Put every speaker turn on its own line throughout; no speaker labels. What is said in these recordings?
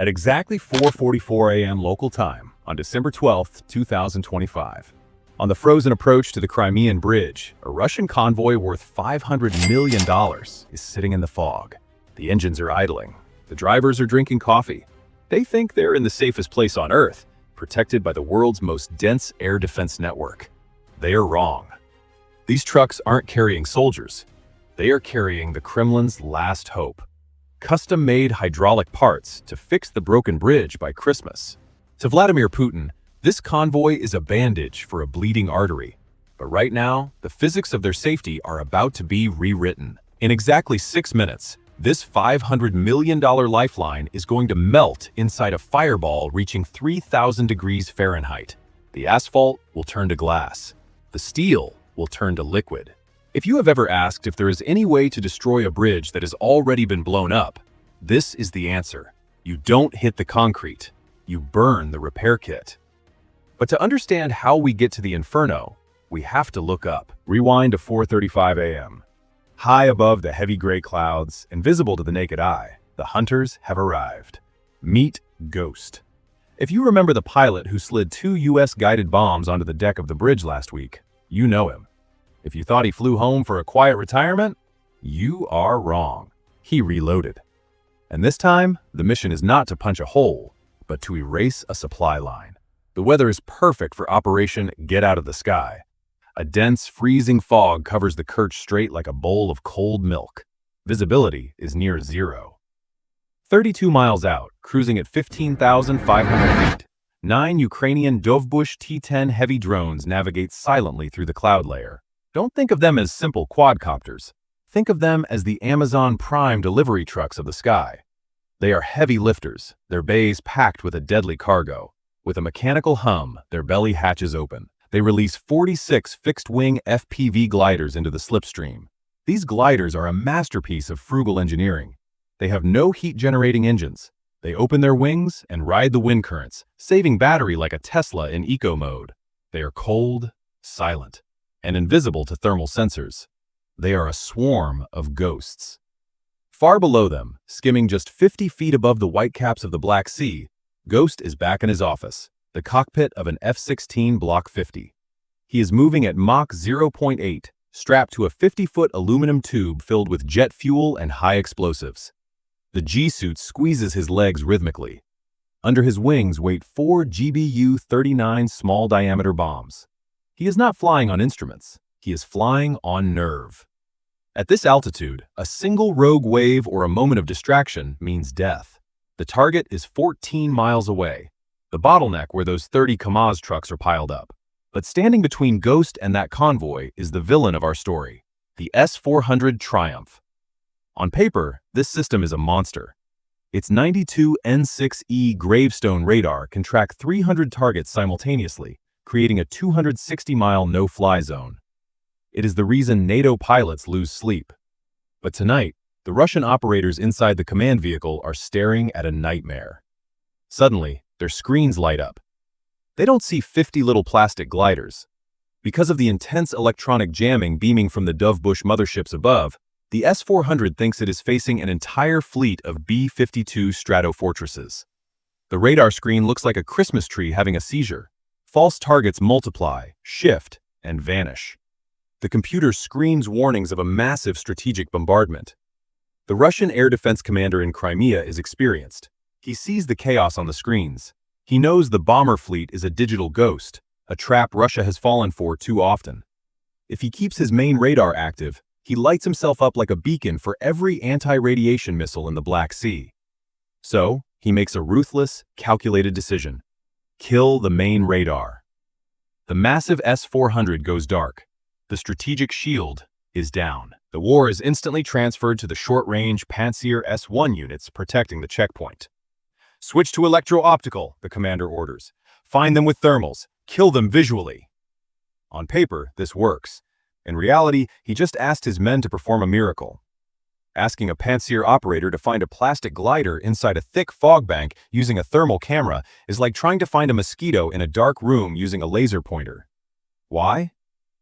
At exactly 4:44 a.m. local time on December 12, 2025. On the frozen approach to the Crimean bridge, a Russian convoy worth $500 million is sitting in the fog. The engines are idling. The drivers are drinking coffee. They think they're in the safest place on Earth, protected by the world's most dense air defense network. They are wrong. These trucks aren't carrying soldiers. They are carrying the Kremlin's last hope. Custom-made hydraulic parts to fix the broken bridge by Christmas. To Vladimir Putin, this convoy is a bandage for a bleeding artery. But right now, the physics of their safety are about to be rewritten. In exactly 6 minutes, this $500 million lifeline is going to melt inside a fireball reaching 3,000 degrees Fahrenheit. The asphalt will turn to glass. The steel will turn to liquid. If you have ever asked if there is any way to destroy a bridge that has already been blown up, this is the answer. You don't hit the concrete. You burn the repair kit. But to understand how we get to the inferno, we have to look up. Rewind to 4:35 a.m. High above the heavy gray clouds, invisible to the naked eye, the hunters have arrived. Meet Ghost. If you remember the pilot who slid 2 U.S. guided bombs onto the deck of the bridge last week, you know him. If you thought he flew home for a quiet retirement, you are wrong. He reloaded. And this time, the mission is not to punch a hole, but to erase a supply line. The weather is perfect for Operation Get Out of the Sky. A dense, freezing fog covers the Kerch Strait like a bowl of cold milk. Visibility is near zero. 32 miles out, cruising at 15,500 feet, 9 Ukrainian Dovbush T-10 heavy drones navigate silently through the cloud layer. Don't think of them as simple quadcopters. Think of them as the Amazon Prime delivery trucks of the sky. They are heavy lifters, their bays packed with a deadly cargo. With a mechanical hum, their belly hatches open. They release 46 fixed-wing FPV gliders into the slipstream. These gliders are a masterpiece of frugal engineering. They have no heat-generating engines. They open their wings and ride the wind currents, saving battery like a Tesla in eco mode. They are cold, silent, and invisible to thermal sensors. They are a swarm of ghosts. Far below them, skimming just 50 feet above the whitecaps of the Black Sea, Ghost is back in his office, the cockpit of an F-16 Block 50. He is moving at Mach 0.8, strapped to a 50-foot aluminum tube filled with jet fuel and high explosives. The G-suit squeezes his legs rhythmically. Under his wings wait 4 GBU-39 small-diameter bombs. He is not flying on instruments. He is flying on nerve. At this altitude, a single rogue wave or a moment of distraction means death. The target is 14 miles away, the bottleneck where those 30 Kamaz trucks are piled up. But standing between Ghost and that convoy is the villain of our story, the S-400 Triumph. On paper, this system is a monster. Its 92 N6E gravestone radar can track 300 targets simultaneously, creating a 260-mile no-fly zone. It is the reason NATO pilots lose sleep. But tonight, the Russian operators inside the command vehicle are staring at a nightmare. Suddenly, their screens light up. They don't see 50 little plastic gliders. Because of the intense electronic jamming beaming from the Dovbush motherships above, the S-400 thinks it is facing an entire fleet of B-52 Stratofortresses. The radar screen looks like a Christmas tree having a seizure. False targets multiply, shift, and vanish. The computer screams warnings of a massive strategic bombardment. The Russian air defense commander in Crimea is experienced. He sees the chaos on the screens. He knows the bomber fleet is a digital ghost, a trap Russia has fallen for too often. If he keeps his main radar active, he lights himself up like a beacon for every anti-radiation missile in the Black Sea. So, he makes a ruthless, calculated decision. Kill the main radar. The massive S-400 goes dark. The strategic shield is down. The war is instantly transferred to the short-range Pantsir S-1 units protecting the checkpoint. Switch to electro-optical, the commander orders. Find them with thermals. Kill them visually. On paper, this works. In reality, he just asked his men to perform a miracle. Asking a Pantsir operator to find a plastic glider inside a thick fog bank using a thermal camera is like trying to find a mosquito in a dark room using a laser pointer. Why?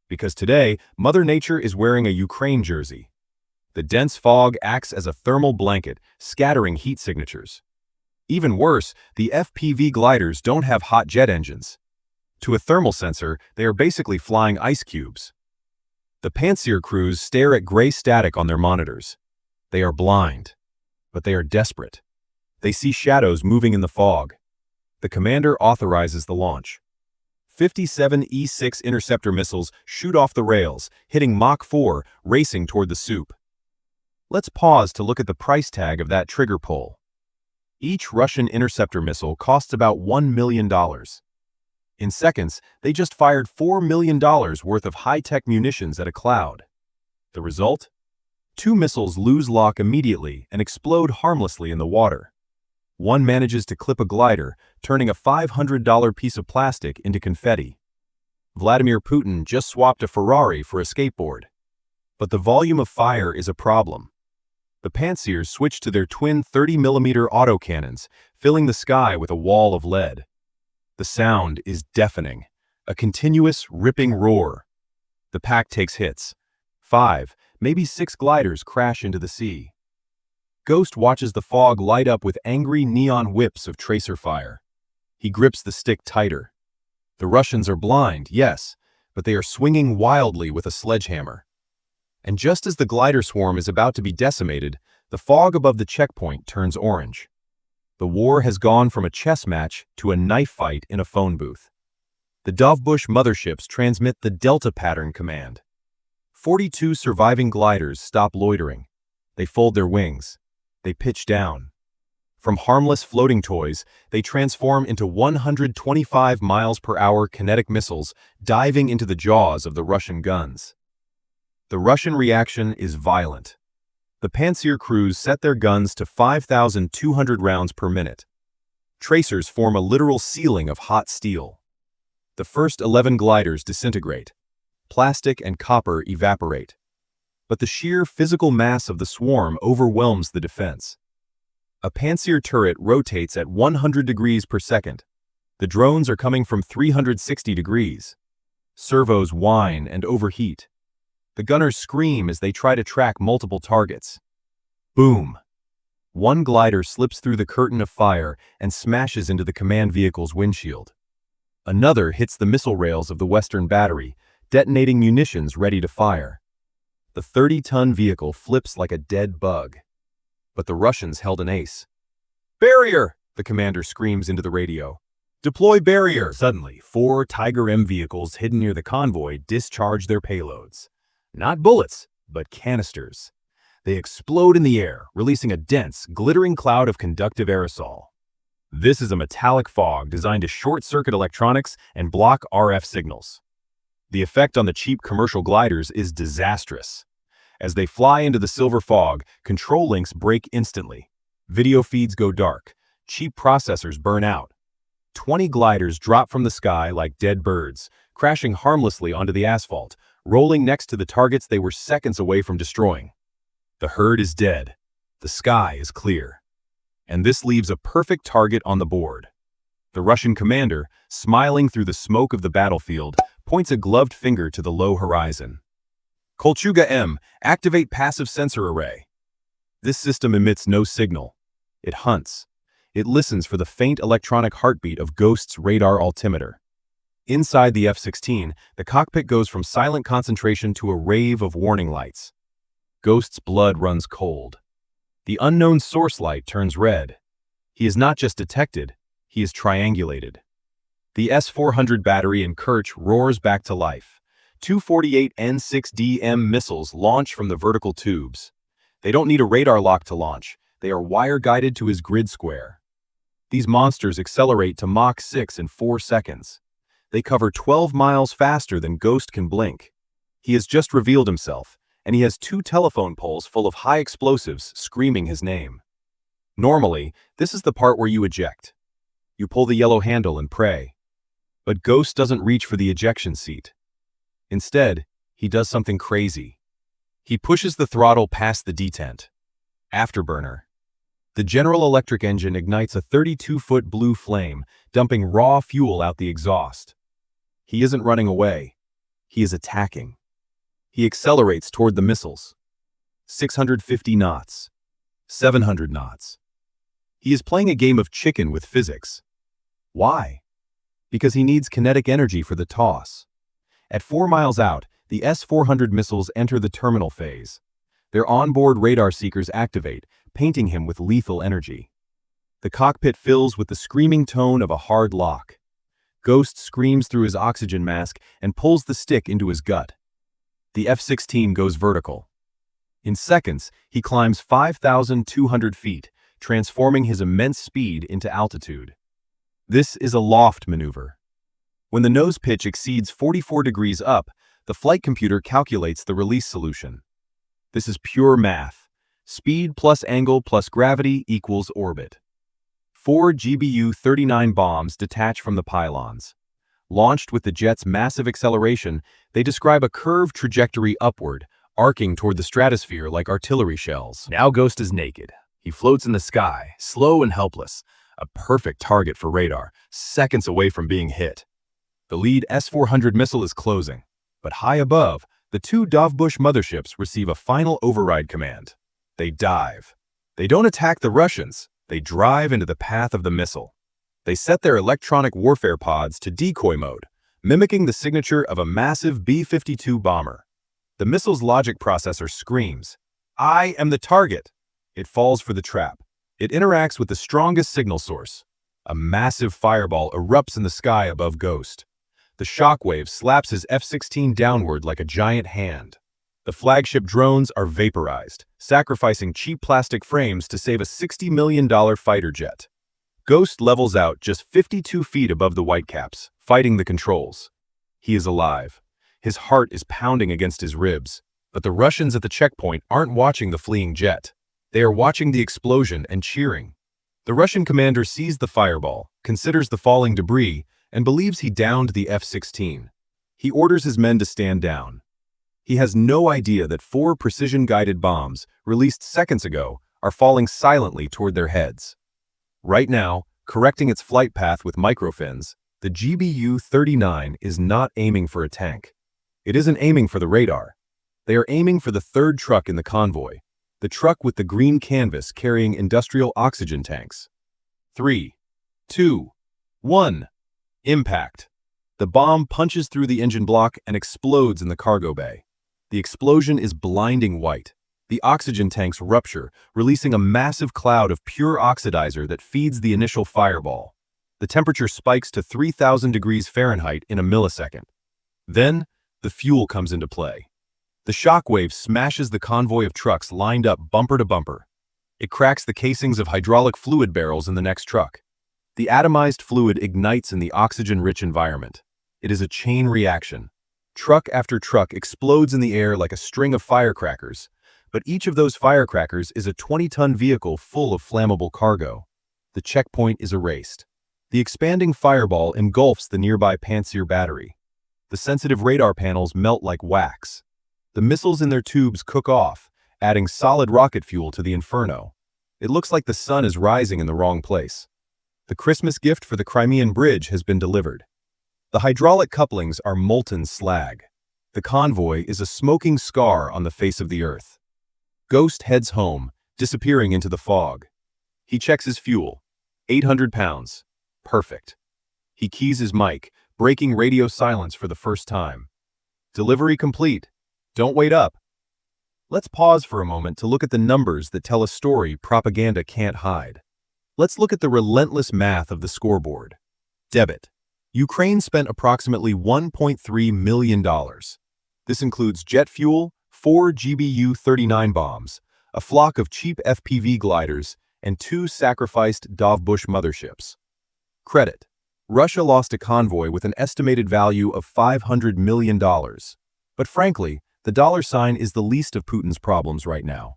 Because today, Mother Nature is wearing a Ukraine jersey. The dense fog acts as a thermal blanket, scattering heat signatures. Even worse, the FPV gliders don't have hot jet engines. To a thermal sensor, they are basically flying ice cubes. The Pantsir crews stare at gray static on their monitors. They are blind, but they are desperate. They see shadows moving in the fog. The commander authorizes the launch. 57 E-6 interceptor missiles shoot off the rails, hitting Mach 4, racing toward the soup. Let's pause to look at the price tag of that trigger pull. Each Russian interceptor missile costs about $1 million. In seconds, they just fired $4 million worth of high-tech munitions at a cloud. The result? 2 missiles lose lock immediately and explode harmlessly in the water. One manages to clip a glider, turning a $500 piece of plastic into confetti. Vladimir Putin just swapped a Ferrari for a skateboard. But the volume of fire is a problem. The Pantsirs switched to their twin 30mm autocannons, filling the sky with a wall of lead. The sound is deafening, a continuous, ripping roar. The pack takes hits. 5, maybe 6 gliders crash into the sea. Ghost watches the fog light up with angry neon whips of tracer fire. He grips the stick tighter. The Russians are blind, yes, but they are swinging wildly with a sledgehammer. And just as the glider swarm is about to be decimated, the fog above the checkpoint turns orange. The war has gone from a chess match to a knife fight in a phone booth. The Dovbush motherships transmit the Delta pattern command. 42 surviving gliders stop loitering. They fold their wings. They pitch down. From harmless floating toys, they transform into 125 miles per hour kinetic missiles, diving into the jaws of the Russian guns. The Russian reaction is violent. The Pantsir crews set their guns to 5,200 rounds per minute. Tracers form a literal ceiling of hot steel. The first 11 gliders disintegrate. Plastic and copper evaporate. But the sheer physical mass of the swarm overwhelms the defense. A Pantsir turret rotates at 100 degrees per second. The drones are coming from 360 degrees. Servos whine and overheat. The gunners scream as they try to track multiple targets. Boom! One glider slips through the curtain of fire and smashes into the command vehicle's windshield. Another hits the missile rails of the western battery, detonating munitions ready to fire. The 30-ton vehicle flips like a dead bug. But the Russians held an ace. "Barrier!" the commander screams into the radio. "Deploy barrier!" Suddenly, 4 Tiger M vehicles hidden near the convoy discharge their payloads. Not bullets, but canisters. They explode in the air, releasing a dense, glittering cloud of conductive aerosol. This is a metallic fog designed to short-circuit electronics and block RF signals. The effect on the cheap commercial gliders is disastrous. As they fly into the silver fog, control links break instantly. Video feeds go dark. Cheap processors burn out. 20 gliders drop from the sky like dead birds, crashing harmlessly onto the asphalt, rolling next to the targets they were seconds away from destroying. The herd is dead. The sky is clear. And this leaves a perfect target on the board. The Russian commander, smiling through the smoke of the battlefield, points a gloved finger to the low horizon. Kolchuga M, activate passive sensor array. This system emits no signal. It hunts. It listens for the faint electronic heartbeat of Ghost's radar altimeter. Inside the F-16, the cockpit goes from silent concentration to a rave of warning lights. Ghost's blood runs cold. The unknown source light turns red. He is not just detected, he is triangulated. The S-400 battery in Kerch roars back to life. 248 N6DM missiles launch from the vertical tubes. They don't need a radar lock to launch. They are wire-guided to his grid square. These monsters accelerate to Mach 6 in 4 seconds. They cover 12 miles faster than Ghost can blink. He has just revealed himself, and he has 2 telephone poles full of high explosives screaming his name. Normally, this is the part where you eject. You pull the yellow handle and pray. But Ghost doesn't reach for the ejection seat. Instead, he does something crazy. He pushes the throttle past the detent. Afterburner. The General Electric engine ignites a 32-foot blue flame, dumping raw fuel out the exhaust. He isn't running away. He is attacking. He accelerates toward the missiles. 650 knots. 700 knots. He is playing a game of chicken with physics. Why? Because he needs kinetic energy for the toss. At 4 miles out, the S-400 missiles enter the terminal phase. Their onboard radar seekers activate, painting him with lethal energy. The cockpit fills with the screaming tone of a hard lock. Ghost screams through his oxygen mask and pulls the stick into his gut. The F-16 goes vertical. In seconds, he climbs 5,200 feet, transforming his immense speed into altitude. This is a loft maneuver. When the nose pitch exceeds 44 degrees up, the flight computer calculates the release solution. This is pure math. Speed plus angle plus gravity equals orbit. 4 GBU-39 bombs detach from the pylons. Launched with the jet's massive acceleration, they describe a curved trajectory upward, arcing toward the stratosphere like artillery shells. Now Ghost is naked. He floats in the sky, slow and helpless, a perfect target for radar, seconds away from being hit. The lead S-400 missile is closing, but high above, the 2 Dovbush motherships receive a final override command. They dive. They don't attack the Russians. They drive into the path of the missile. They set their electronic warfare pods to decoy mode, mimicking the signature of a massive B-52 bomber. The missile's logic processor screams, "I am the target." It falls for the trap. It interacts with the strongest signal source. A massive fireball erupts in the sky above Ghost. The shockwave slaps his F-16 downward like a giant hand. The flagship drones are vaporized, sacrificing cheap plastic frames to save a $60 million fighter jet. Ghost levels out just 52 feet above the Whitecaps, fighting the controls. He is alive. His heart is pounding against his ribs, but the Russians at the checkpoint aren't watching the fleeing jet. They are watching the explosion and cheering. The Russian commander sees the fireball, considers the falling debris, and believes he downed the F-16. He orders his men to stand down. He has no idea that 4 precision-guided bombs, released seconds ago, are falling silently toward their heads. Right now, correcting its flight path with microfins, the GBU-39 is not aiming for a tank. It isn't aiming for the radar. They are aiming for the 3rd truck in the convoy, the truck with the green canvas carrying industrial oxygen tanks. 3, 2, 1. Impact. The bomb punches through the engine block and explodes in the cargo bay. The explosion is blinding white. The oxygen tanks rupture, releasing a massive cloud of pure oxidizer that feeds the initial fireball. The temperature spikes to 3,000 degrees Fahrenheit in a millisecond. Then, the fuel comes into play. The shockwave smashes the convoy of trucks lined up bumper to bumper. It cracks the casings of hydraulic fluid barrels in the next truck. The atomized fluid ignites in the oxygen-rich environment. It is a chain reaction. Truck after truck explodes in the air like a string of firecrackers, but each of those firecrackers is a 20-ton vehicle full of flammable cargo. The checkpoint is erased. The expanding fireball engulfs the nearby Pantsir battery. The sensitive radar panels melt like wax. The missiles in their tubes cook off, adding solid rocket fuel to the inferno. It looks like the sun is rising in the wrong place. The Christmas gift for the Crimean bridge has been delivered. The hydraulic couplings are molten slag. The convoy is a smoking scar on the face of the earth. Ghost heads home, disappearing into the fog. He checks his fuel. 800 pounds. Perfect. He keys his mic, breaking radio silence for the first time. Delivery complete. Don't wait up. Let's pause for a moment to look at the numbers that tell a story propaganda can't hide. Let's look at the relentless math of the scoreboard. Debit. Ukraine spent approximately $1.3 million. This includes jet fuel, 4 GBU-39 bombs, a flock of cheap FPV gliders, and 2 sacrificed Dovbush motherships. Credit. Russia lost a convoy with an estimated value of $500 million. But frankly, the dollar sign is the least of Putin's problems right now.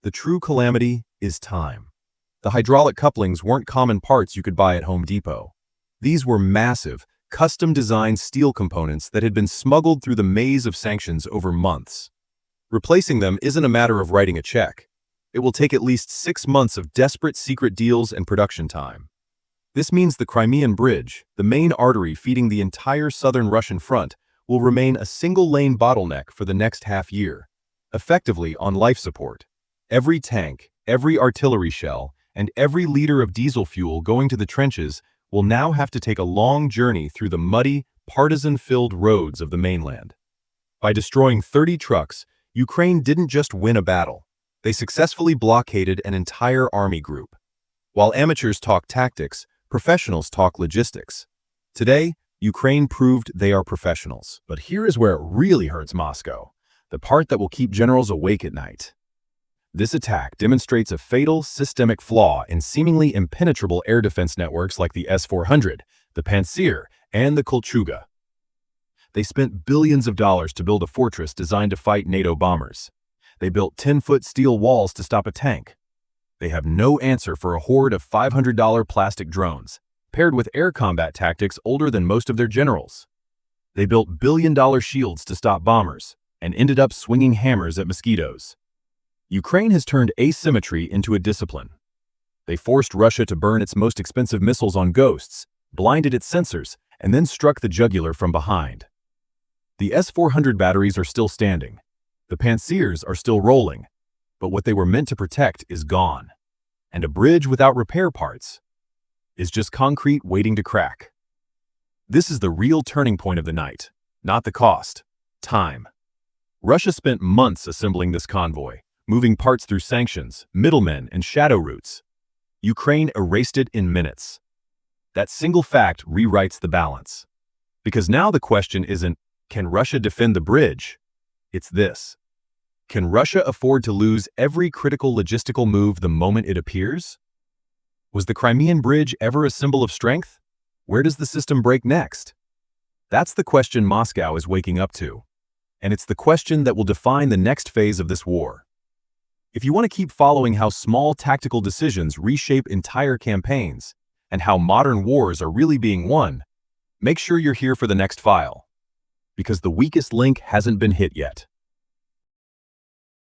The true calamity is time. The hydraulic couplings weren't common parts you could buy at Home Depot. These were massive, custom-designed steel components that had been smuggled through the maze of sanctions over months. Replacing them isn't a matter of writing a check. It will take at least 6 months of desperate secret deals and production time. This means the Crimean bridge, the main artery feeding the entire southern Russian front, will remain a single-lane bottleneck for the next half-year, effectively on life support. Every tank, every artillery shell, and every liter of diesel fuel going to the trenches will now have to take a long journey through the muddy, partisan-filled roads of the mainland. By destroying 30 trucks, Ukraine didn't just win a battle. They successfully blockaded an entire army group. While amateurs talk tactics, professionals talk logistics. Today, Ukraine proved they are professionals. But here is where it really hurts Moscow, the part that will keep generals awake at night. This attack demonstrates a fatal, systemic flaw in seemingly impenetrable air defense networks like the S-400, the Pantsir, and the Kolchuga. They spent billions of dollars to build a fortress designed to fight NATO bombers. They built 10-foot steel walls to stop a tank. They have no answer for a horde of $500 plastic drones, paired with air combat tactics older than most of their generals. They built billion-dollar shields to stop bombers, and ended up swinging hammers at mosquitoes. Ukraine has turned asymmetry into a discipline. They forced Russia to burn its most expensive missiles on ghosts, blinded its sensors, and then struck the jugular from behind. The S-400 batteries are still standing. The Pantsirs are still rolling. But what they were meant to protect is gone. And a bridge without repair parts is just concrete waiting to crack. This is the real turning point of the night, not the cost. Time. Russia spent months assembling this convoy, moving parts through sanctions, middlemen, and shadow routes. Ukraine erased it in minutes. That single fact rewrites the balance. Because now the question isn't, can Russia defend the bridge? It's this. Can Russia afford to lose every critical logistical move the moment it appears? Was the Crimean bridge ever a symbol of strength? Where does the system break next? That's the question Moscow is waking up to. And it's the question that will define the next phase of this war. If you want to keep following how small tactical decisions reshape entire campaigns, and how modern wars are really being won, make sure you're here for the next file. Because the weakest link hasn't been hit yet.